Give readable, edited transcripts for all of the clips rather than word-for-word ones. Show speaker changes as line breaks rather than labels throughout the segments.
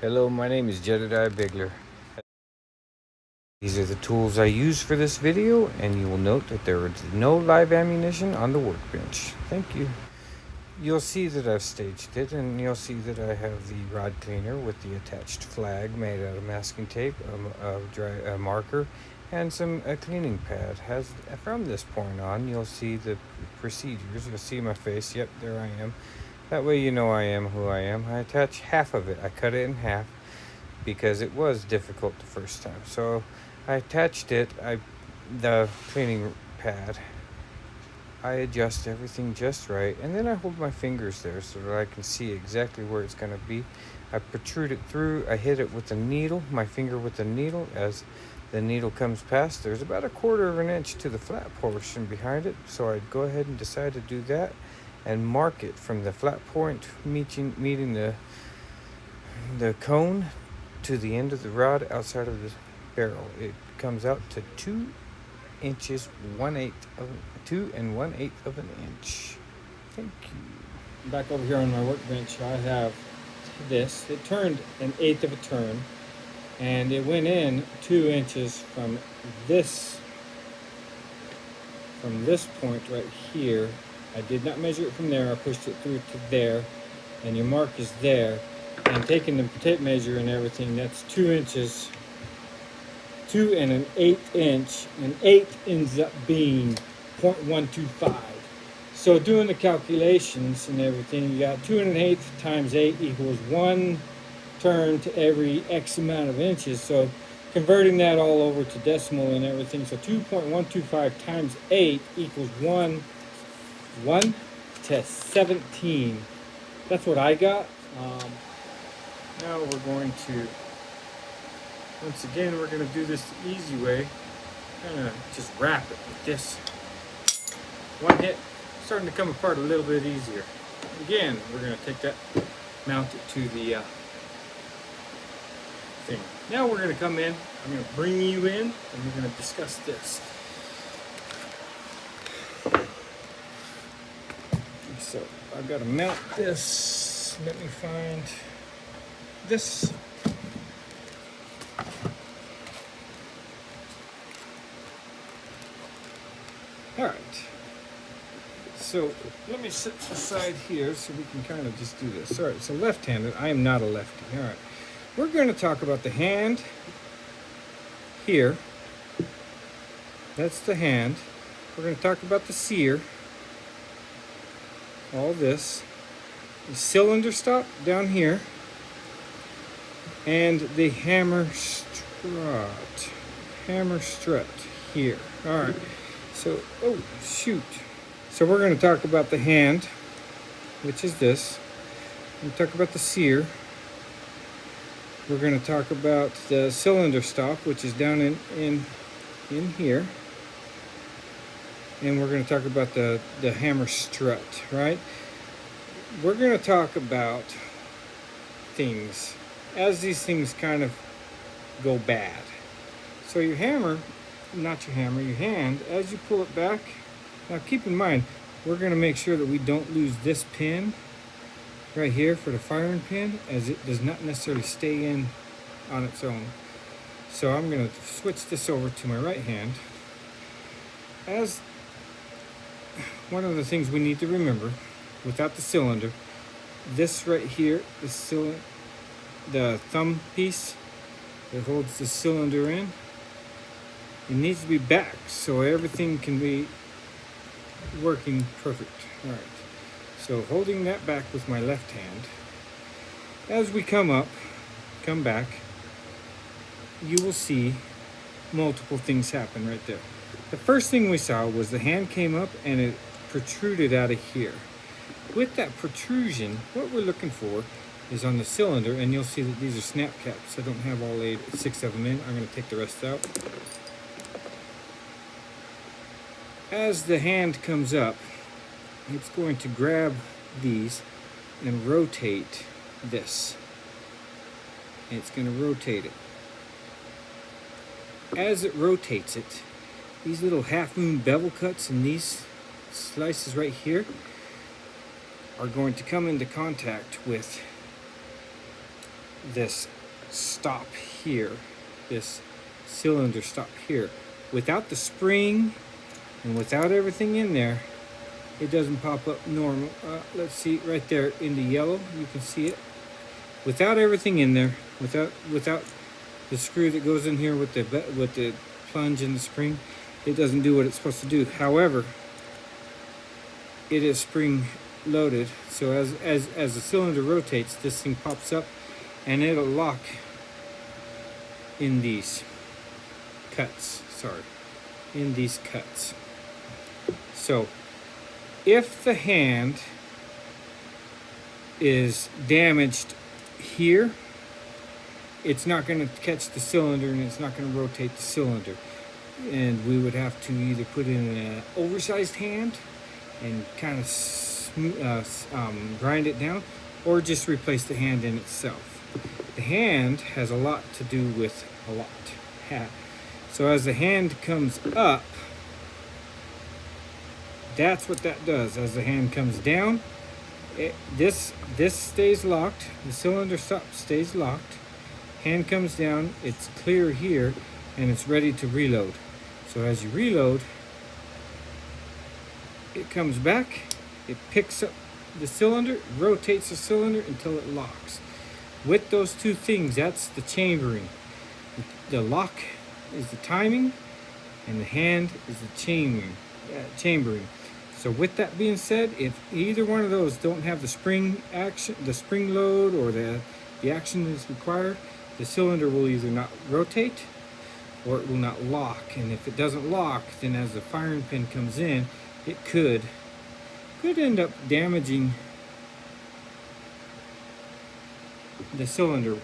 Hello, my name is Jedediah Bigler. These are the tools I use for this video, and you will note that there is no live ammunition on the workbench. Thank you. You'll see that I've staged it, and you'll see that I have the rod cleaner with the attached flag made out of masking tape, a marker, and a cleaning pad. From this point on, you'll see the procedures. You'll see my face. Yep, there I am. That way you know I am who I am. I attach half of it. I cut it in half because it was difficult the first time. So I attached the cleaning pad. I adjust everything just right, and then I hold my fingers there so that I can see exactly where it's going to be. I protrude it through. I hit it with the needle, my finger with the needle. As the needle comes past, there's about 1/4 of an inch to the flat portion behind it, so I'd go ahead and decide to do that and mark it from the flat point meeting the cone to the end of the rod outside of the barrel. It comes out to 2 inches, 2 1/8 of an inch. Thank you.
Back over here on my workbench, I have this. It turned 1/8 of a turn, and it went in 2 inches from this point right here. I did not measure it from there. I pushed it through to there, and your mark is there. And taking the tape measure and everything, that's 2 inches, 2 1/8 inch, and 8 ends up being 0.125. So doing the calculations and everything, you got 2 1/8 times 8 equals 1 turn to every X amount of inches. So converting that all over to decimal and everything, so 2.125 times 8 equals 1 to 17. That's what I got. Now we're going to, once again, we're going to do this the easy way. Kind of just wrap it with this. One hit, starting to come apart a little bit easier. Again, we're going to take that, mount it to the thing. Now we're going to come in, I'm going to bring you in, and we're going to discuss this. So I've got to mount this. Let me find this. All right. So let me sit aside here so we can kind of just do this. All right. So left-handed. I am not a lefty. All right. We're going to talk about the hand here. That's the hand. We're going to talk about the sear. All this. The cylinder stop down here. And the hammer strut here. All right. So, oh, shoot. So we're going to talk about the hand, which is this. We're going to talk about the sear. We're going to talk about the cylinder stop, which is down in here. And we're going to talk about the hammer strut, right? We're going to talk about things as these things kind of go bad. So your hammer, not your hammer, your hand, as you pull it back, now keep in mind, we're going to make sure that we don't lose this pin right here for the firing pin, as it does not necessarily stay in on its own. So I'm going to switch this over to my right hand. As one of the things we need to remember, without the cylinder, this right here, the thumb piece that holds the cylinder in, it needs to be back so everything can be working perfect. All right, so holding that back with my left hand, as we come back, you will see multiple things happen right there. The first thing we saw was the hand came up and it protruded out of here. With that protrusion, what we're looking for is on the cylinder, and you'll see that these are snap caps. I don't have all 6 of them in. I'm going to take the rest out. As the hand comes up, it's going to grab these and rotate this. And it's going to rotate it. As it rotates it, these little half-moon bevel cuts and these slices right here are going to come into contact with this stop here, this cylinder stop here. Without the spring and without everything in there, it doesn't pop up normal. Let's see, right there in the yellow, you can see it. Without everything in there, without the screw that goes in here with the plunge and the spring, it doesn't do what it's supposed to do. However, it is spring loaded, so as the cylinder rotates, this thing pops up and it'll lock in these cuts. In these cuts. So if the hand is damaged here, it's not going to catch the cylinder and it's not going to rotate the cylinder, and we would have to either put in an oversized hand and kind of grind it down, or just replace the hand in itself. The hand has a lot to do with a lot. So as the hand comes up, that's what that does. As the hand comes down, this stays locked. The cylinder stays locked. Hand comes down, it's clear here, and it's ready to reload. So as you reload, it comes back, it picks up the cylinder, rotates the cylinder until it locks. With those two things, that's the chambering. The lock is the timing, and the hand is the chambering. So with that being said, if either one of those don't have the spring action, the spring load, or the action that's required, the cylinder will either not rotate or it will not lock. And if it doesn't lock, then as the firing pin comes in, it could end up damaging the cylinder.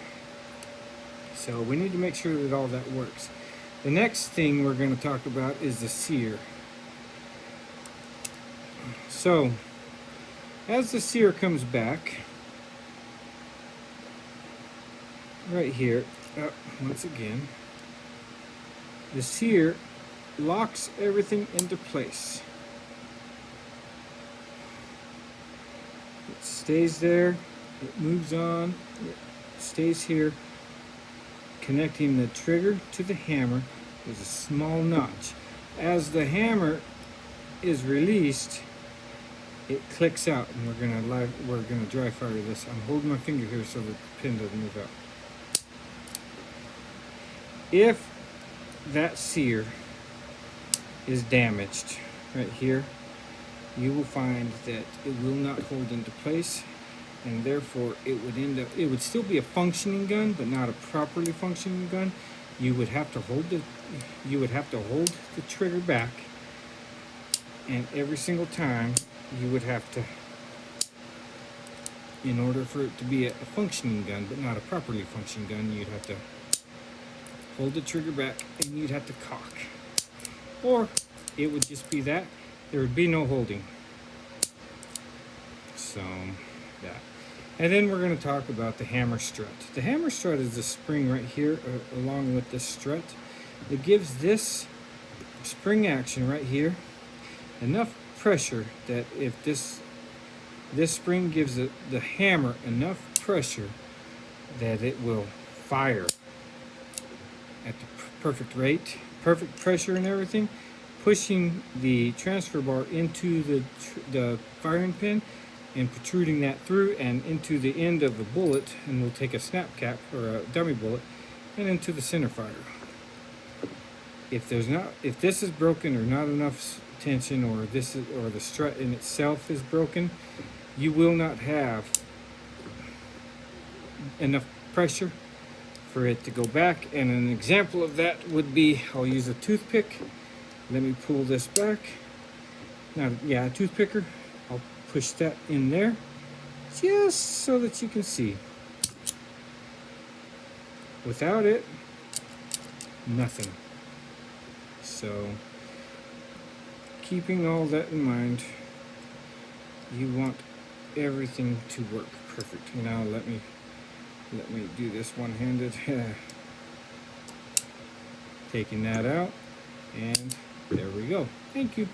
So we need to make sure that all that works. The next thing we're going to talk about is the sear. So as the sear comes back, right here, once again, the sear locks everything into place. It stays there, it moves on, it stays here. Connecting the trigger to the hammer is a small notch. As the hammer is released, it clicks out, and we're gonna dry fire this. I'm holding my finger here so the pin doesn't move out. If that sear is damaged right here, you will find that it will not hold into place, and therefore it would still be a functioning gun, but not a properly functioning gun. You would have to hold the trigger back, and every single time you would have to, in order for it to be a functioning gun but not a properly functioning gun, you'd have to hold the trigger back and you'd have to cock. Or it would just be that there would be no holding. So that. And then we're going to talk about the hammer strut. The hammer strut is the spring right here along with this strut. It gives this spring action right here enough pressure that if this spring gives the hammer enough pressure that it will fire at the perfect rate, perfect pressure and everything, pushing the transfer bar into the firing pin and protruding that through and into the end of the bullet, and we'll take a snap cap or a dummy bullet and into the center fire. If this is broken or not enough tension, or the strut in itself is broken, you will not have enough pressure for it to go back. And an example of that would be, I'll use a toothpick. Let me pull this back. A toothpicker. I'll push that in there just so that you can see. Without it, nothing. So keeping all that in mind, you want everything to work perfect. Now let me do this one-handed. Taking that out, and there we go. Thank you.